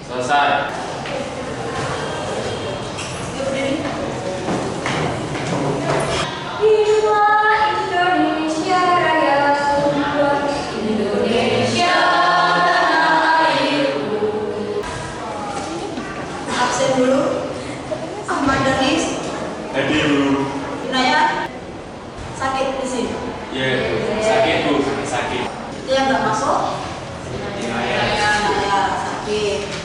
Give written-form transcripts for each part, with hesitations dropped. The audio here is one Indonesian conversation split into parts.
Selesai. Indonesia Raya, Indonesia airku. Absen dulu. Ahmad Danis. Hadir dulu. Naya sakit di sini. Iya, sakit Bu, sakit. Itu yang nggak masuk. Naya. Naya sakit.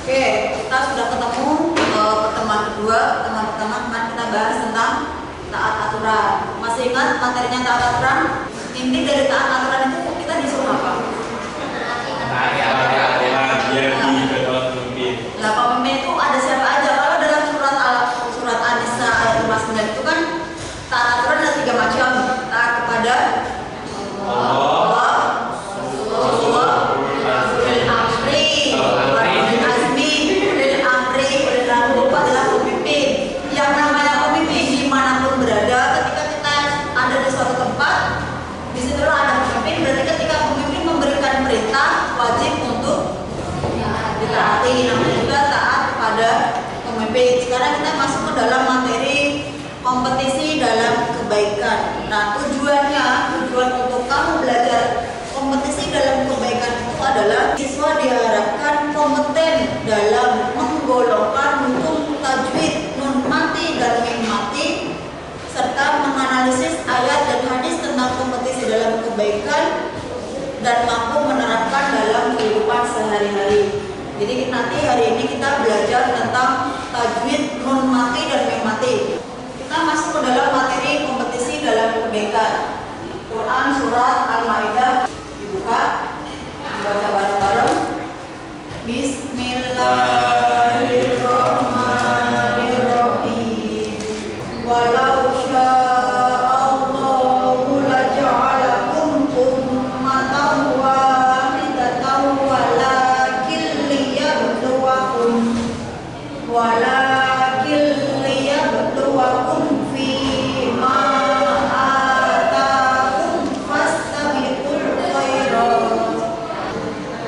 Oke, kita sudah ketemu pertemuan kedua. Pertemuan pertama kemarin kita bahas tentang taat aturan. Masih ingat materinya taat aturan? Inti dari taat aturan itu kita disuruh apa? Taati aturan biar dibetul pemimpin. Nah, pemimpin itu ada siapa aja? Kalau dalam surat An-Nisa ayat 59 itu kan taat aturan ada 3 macam. Taat kepada Allah, Rasulullah, ulil amri, ulil azmi, ulil amri, ulil amri adalah pemimpin. Yang namanya pemimpin dimanapun berada, ketika kita ada di suatu tempat, disitulah ada pemimpin. Berarti ketika pemimpin memberikan perintah, wajib untuk ditaati. Namanya juga taat kepada pemimpin. Sekarang kita masuk ke dalam materi kompetisi dalam kebaikan. Nah, tujuan untuk kamu belajar kompetisi dalam kebaikan itu adalah siswa diharapkan kompeten dalam menggolongkan hukum tajwid, nun mati dan mim mati, serta menganalisis ayat dan hadis tentang kompetisi dalam kebaikan dan mampu menerapkan dalam kehidupan sehari-hari. Jadi nanti hari ini kita belajar tentang tajwid, nun mati dan mim mati. Kita masuk ke dalam materi kompetisi dalam kebaikan. Quran surat Al-Maidah dibuka, dibaca bareng-bareng. Bismillahirrahmanirrahim. Walau sya'allahu laja'alakum ummatan wahidatan walakin liyabluwakum fima atakum fastabiqul khairat.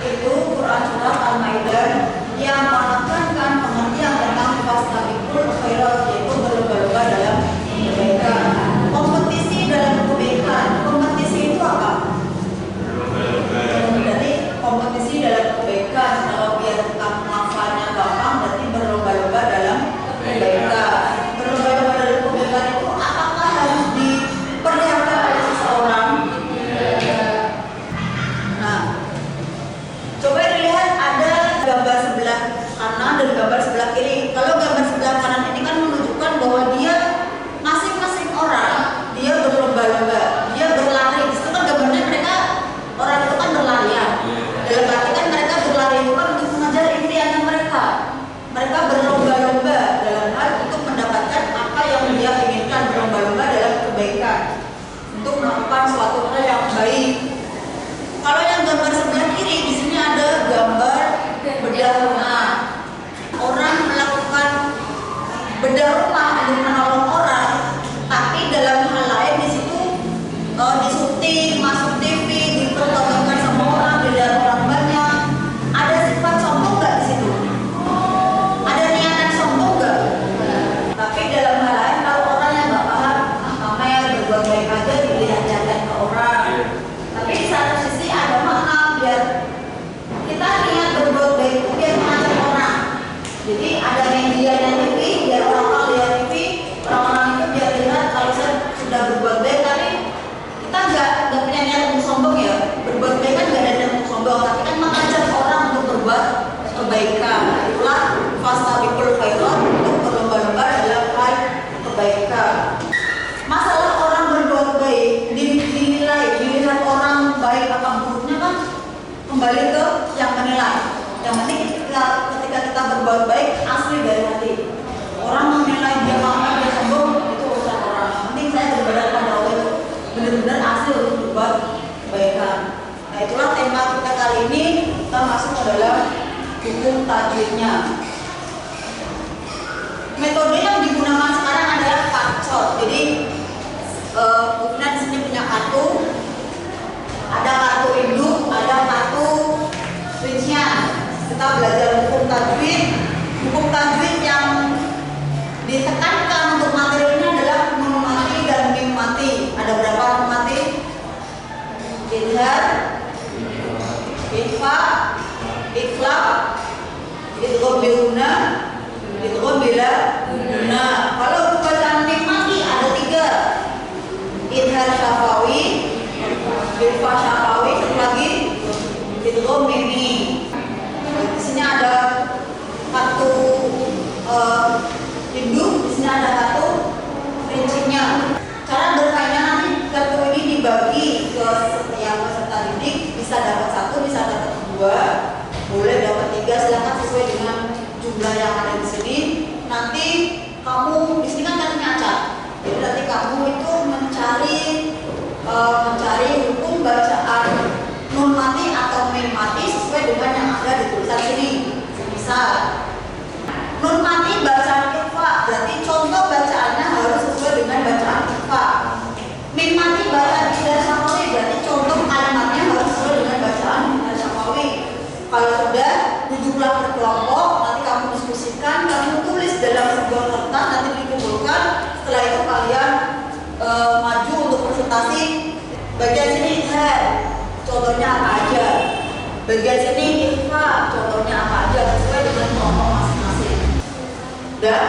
Itu Quran surah Al-Maidah yang menekankan pengertian tentang fastabiqul khairat, yaitu berlomba-lomba dalam kebaikan. Kompetisi dalam kebaikan. Kompetisi itu apa? Jadi kompetisi dalam kebaikan, kalau biar kamu hafalnya gampang, berarti berlomba-lomba dalam kebaikan. Berlomba-lomba dalam kebaikan itu apakah harus diperlihatkan oleh seseorang? Nah, coba dilihat ada gambar sebelah kanan dan gambar sebelah kiri. Kalau gambar sebelah kanan ini kan menunjukkan bahwa dia masing-masing orang dia berlomba-lomba, dia berlari. Di situ kan gambarnya mereka orang itu kan berlarian. Dalam arti kan mereka berlari itu kan untuk mengejar impiannya mereka. Mereka berlomba-lomba dalam hal untuk mendapatkan apa yang dia inginkan, berlomba-lomba dalam kebaikan, untuk melakukan suatu hal yang baik. Kalau yang gambar sebelah kiri di sini ada gambar bedah rumah. Orang melakukan bedah rumah untuk menolong orang, tapi dalam hal lain di situ disyuting, masuk TV, dipertontonkan sama orang, dilihat orang banyak. Ada sifat sombong nggak di situ? Ada niatan sombong nggak? Tapi dalam hal lain, kalau orang yang nggak paham, pamer, berbuat baik aja, dilihat-lihatkan ke orang. Tapi di satu sisi ada makna, biar kita niat berbuat baik itu biar mengajak orang. Jadi ada media TV, biar orang-orang lihat TV, orang-orang itu biar lihat kalau saya sudah berbuat baik. Tapi kita nggak punya niat untuk sombong ya. Berbuat baik kan nggak ada niat untuk sombong, tapi kan mengajak orang untuk berbuat kebaikan. Nah, itulah fastabiqul khairat, untuk berlomba-lomba dalam hal kebaikan. Masalah orang berbuat baik dilihat orang baik apa buruknya kan kembali ke yang menilai. Yang penting ketika kita berbuat baik asli dari hati. Orang menilai dia pamer, dia sombong, itu urusan orang. Yang penting saya beribadah pada Allah itu benar-benar asli untuk berbuat kebaikan. Nah, itulah tema kita kali ini. Kita masuk ke dalam hukum tajwidnya. Metode yang digunakan sekarang adalah karcot. Jadi Bukna di sini punya kartu, kita belajar hukum tajwid. Hukum tajwid yang ditekankan untuk materinya adalah nun mati dan mim mati. Ada berapa nun mati? Idhar, ikhfa, iqlab, idgham bil guna, idgham bila guna. Kalau bacaan mim mati ada 3. Idhar syafawi, ikhfa syafawi, satu lagi idgham mimi. Di sini ada satu induk, di sini ada satu rincinya. Cara bermainnya nanti kartu ini dibagi ke setiap peserta didik, bisa dapat 1, bisa dapat 2, boleh dapat 3, silakan sesuai dengan jumlah yang ada di sini. Nanti kamu di sini kan kartunya acak, jadi nanti kamu itu mencari hukum bacaan nun mati atau mim mati sesuai dengan yang ada di tulisan sini. Misal nun mati bacaan ikhfa, berarti contoh bacaannya harus sesuai dengan bacaan ikhfa. Mim mati bacaan idhar syafawi, berarti contoh kalimatnya harus sesuai dengan bacaan idhar syafawi. Kalau sudah, duduklah berkelompok, nanti kamu diskusikan, kamu tulis dalam sebuah kertas, nanti dikumpulkan. Setelah itu kalian maju untuk presentasi. Bagian sini idhar, contohnya apa aja. Bagian sini ikhfa, contohnya apa aja, sesuai dengan kelompok masing-masing. Udah?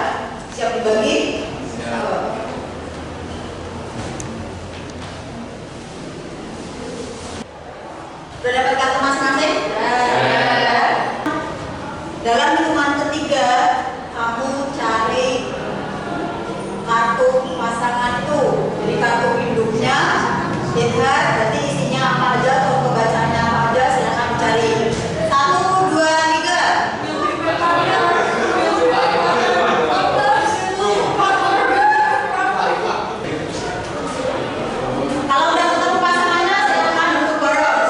Siap dibagi? Siap. Udah dapat kartu masing-masing? Ya. Dalam hitungan ketiga, kamu cari kartu pasangan itu. Jadi kartu induknya, idhar, berarti isinya apa aja, contoh bacaannya apa aja, silakan dicari. 1, 2, 3. Kalau udah ketemu pasangannya, silakan duduk bareng.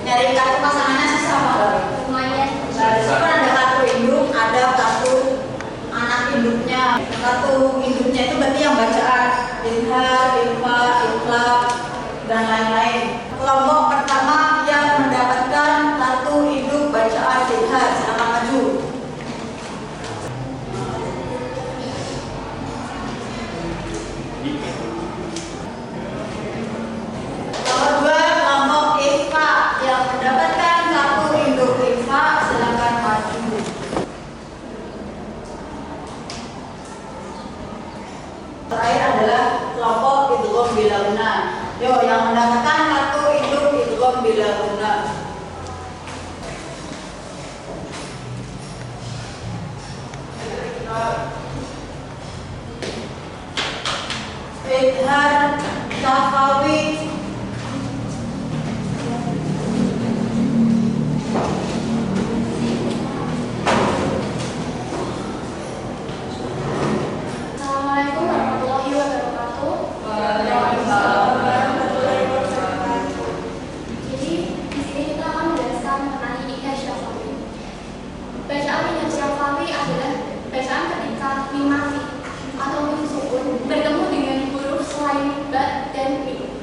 Nyari kartu pasangannya susah apa? Lumayan. Kan ada kartu induk, ada kartu anak induknya. Kartu induknya itu berarti yang bacaan idhar, ikhfa, iqlab, dan lain-lain. Kelompok pertama yang mendapatkan kartu induk bacaan idhar, silakan maju. Nomor 2, kelompok ikhfa yang mendapatkan kartu induk ikhfa, silakan maju. Terakhir adalah kelompok idgham bila guna. Yo, yang mendapatkan kartu induk idgham bila guna. Idhar syafawi. Assalamualaikum warahmatullahi wabarakatuh. Waalaikumsalam warahmatullahi wabarakatuh. Jadi di sini kita akan menjelaskan mengenai idhar syafawi. Bacaan idhar syafawi adalah bacaan ketika mim mati atau mim sukun bertemu dengan huruf selain ba dan mim.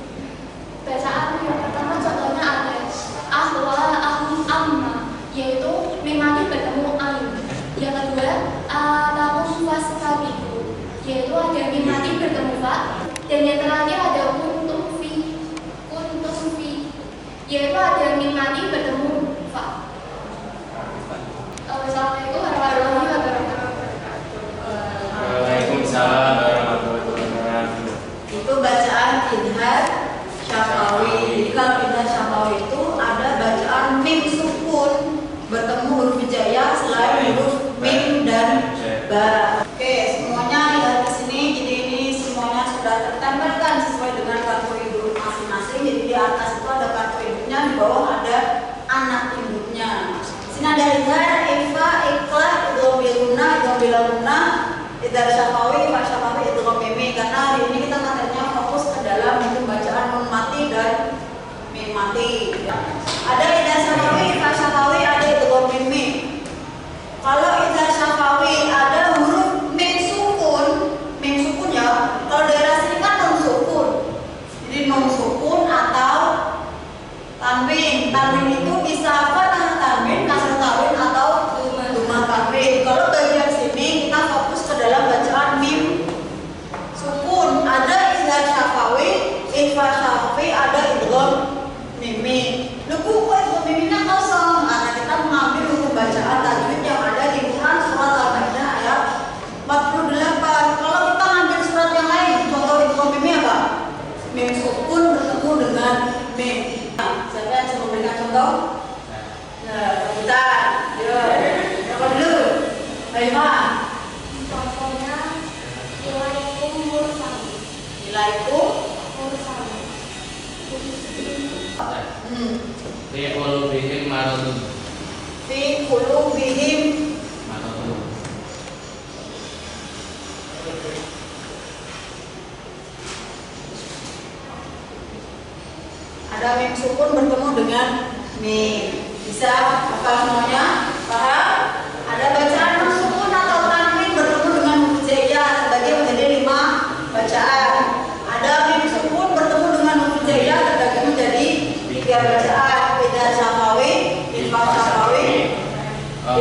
Bacaan yang pertama contohnya ada ahwa, ahum, amma, yaitu mim mati bertemu ain. Yang kedua alahum fastabiqu, yaitu ada mim mati bertemu fa. Dan yang terakhir ada kuntum fi, yaitu ada mim mati bertemu fa. Assalamualaikum warahmatullahi wabarakatuh. Waalaikumsalam warahmatullahi wabarakatuh. Itu bacaan idhar syafawi. Jadi kalau idhar syafawi itu ada bacaan mim sukun bertemu huruf hijaiyah selain huruf mim dan ba. Oke, semuanya lihat di sini. Jadi ini semuanya sudah tertempelkan sesuai dengan kartu induk masing-masing. Jadi di atas itu ada kartu induknya, di bawah ada anak induknya. Di sini ada idhar, ikhfa, iqlab, idgham bil guna, idgham bila guna, idhar syafawi, ikhfa syafawi, idgham mimi. Karena hari ini kita materinya fokus ke dalam hukum bacaan nun mati dan mim mati. Ada idhar syafawi, ikhfa syafawi, ada idgham mimi. Kalau idhar syafawi ada huruf mim sukun ya. Kalau daerah sini kan non sukun. Jadi non sukun atau contoh meme apa? Meme sukun bertemu dengan meme. Siapa yang coba memberikan contoh? Nah, kita, yuk, siapa dulu? Baima. Contohnya nilaiku mursan. Nilaiku Mursan. Fi qulubihim maradun. fi qulubihim. Maradun. Ada meme sukun bertemu dengan meme. Bisa hafal semuanya? Paham? Ada bacaan meme sukun atau tanwin bertemu dengan huruf hijaiyah terbagi menjadi 5 bacaan. Ada meme sukun bertemu dengan huruf hijaiyah terbagi menjadi 3 bacaan. Beda syafawi, infak syafawi,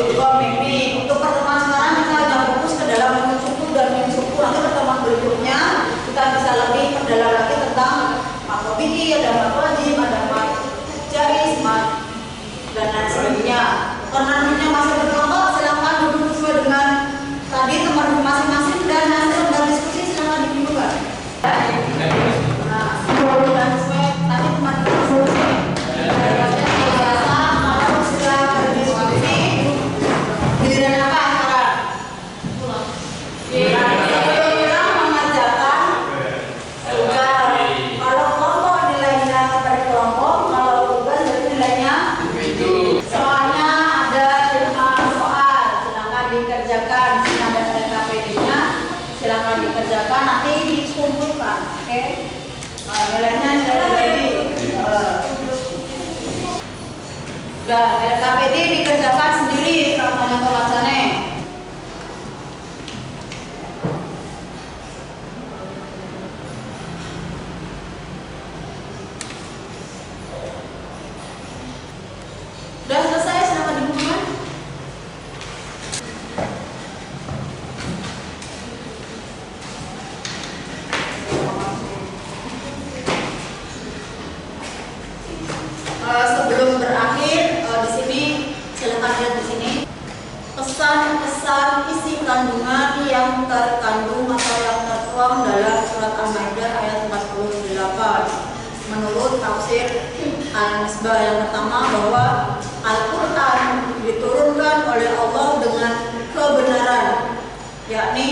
itu mimi. Untuk pertemuan sekarang kita akan fokus ke dalam meme sukun dan meme sukun. Nanti pertemuan berikutnya kita bisa lebih perdalam lagi tentang makrobihi, ada makrojim, ada mat jais, mat dan lain sebagainya. Karena namanya masih berkelompok, silakan duduk sesuai dengan tadi nomor masing-masing dan hasil berdiskusi silakan dibuka. Nah, dan sesuai tadi teman diskusi. Biasa kalau setelah berdiskusi, giliran apa sekarang? Giliran mengerjakan tugas. Kalau kelompok nilainya per kelompok, kalau tugas berarti nilainya soalnya ada 5 soal, silakan dikerjakan. Sini ada LKPD-nya, silakan dikerjakan. Nanti dikumpulkan, oke? Nilainya jadi dan LKPD dikerjakan sendiri, namanya pelajarannya. Udah selesai, silakan dibuka. Sebelum berakhir di sini silakan lihat di sini pesan-pesan isi kandungan yang terkandung atau yang tertuang dalam surat Al-Maidah ayat 48 menurut tafsir Al-Misbah. Yang pertama, bahwa Al-Quran diturunkan oleh Allah dengan kebenaran, yakni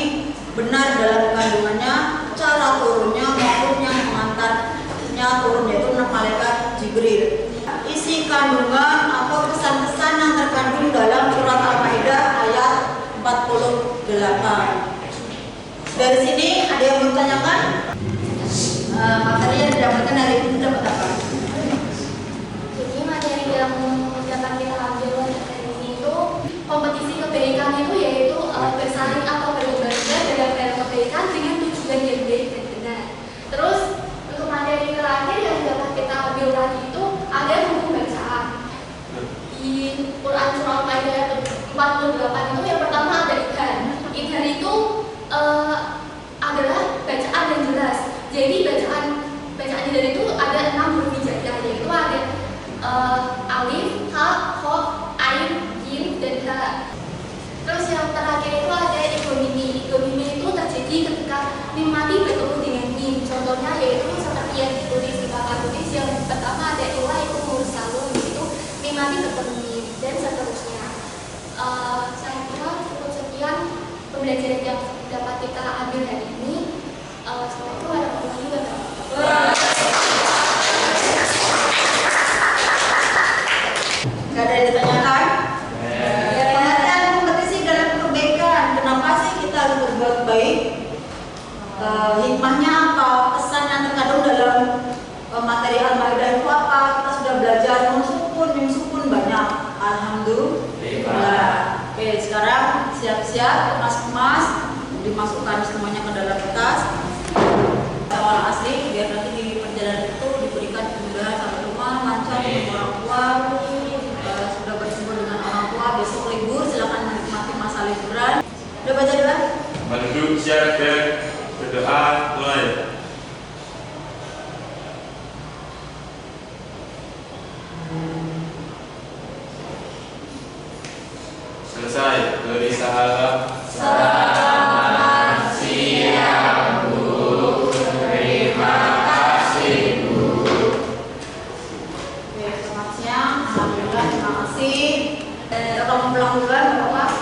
benar dalam kandungannya, cara turunnya maupun yang mengantarnya turun, yaitu malaikat Jibril. Isi kandungan atau pesan-pesan yang terkandung dalam surat Al-Maidah ayat 48. Dari sini ada yang bertanyakan materi yang didapatkan dari itu dapat apa? Jadi materi yang dapat kita ambil dari sini itu kompetisi kebaikan itu yaitu bersaing atau berlomba-lomba dalam kebaikan dengan tujuan yang baik dan benar. Terus untuk materi terakhir yang dapat kita ambil tadi itu ada hukum bacaan. Di Quran surah Al-Maidah ayat 48 itu yang pertama ada idhar. Idhar itu adalah bacaan yang jelas. Jadi bacaan idhar itu ada 6 huruf hijaiyah, yaitu ada alif, ha, kha, ain, jim, dan ha. Terus yang terakhir itu ada igomimi. Igomimi itu terjadi ketika mim mati bertemu dengan mim. Contohnya yaitu seperti yang ditulis di papan tulis yang pertama ada iwa itu mursalun, itu mim mati bertemu mim dan seterusnya. Saya kira cukup sekian pembelajaran yang dapat kita ambil hari ini. Assalamualaikum warahmatullahi wabarakatuh. Gak ada yang ditanyakan? Pengertian kompetisi dalam kebaikan. Kenapa sih kita harus berbuat baik? Hikmahnya apa? Pesan yang terkandung dalam materi Al-Maidah itu apa? Kita sudah belajar nun sukun, mim sukun banyak. Alhamdulillah. Oke, sekarang siap-siap kemas-kemas, dimasukkan semuanya ke dalam kertas. Orang asli biar nanti di perjalanan itu diberikan kemudahan sampai rumah, lancar dengan orang tua. Sudah bertemu dengan orang tua, besok libur, silakan menikmati masa liburan. Udah baca dulu? Menduduk siap dan berdoa mulai. Selesai. Beri sahabat. Selamat siang, Bu. Alhamdulillah, terima kasih. Kalau mau pulang duluan, Bapak.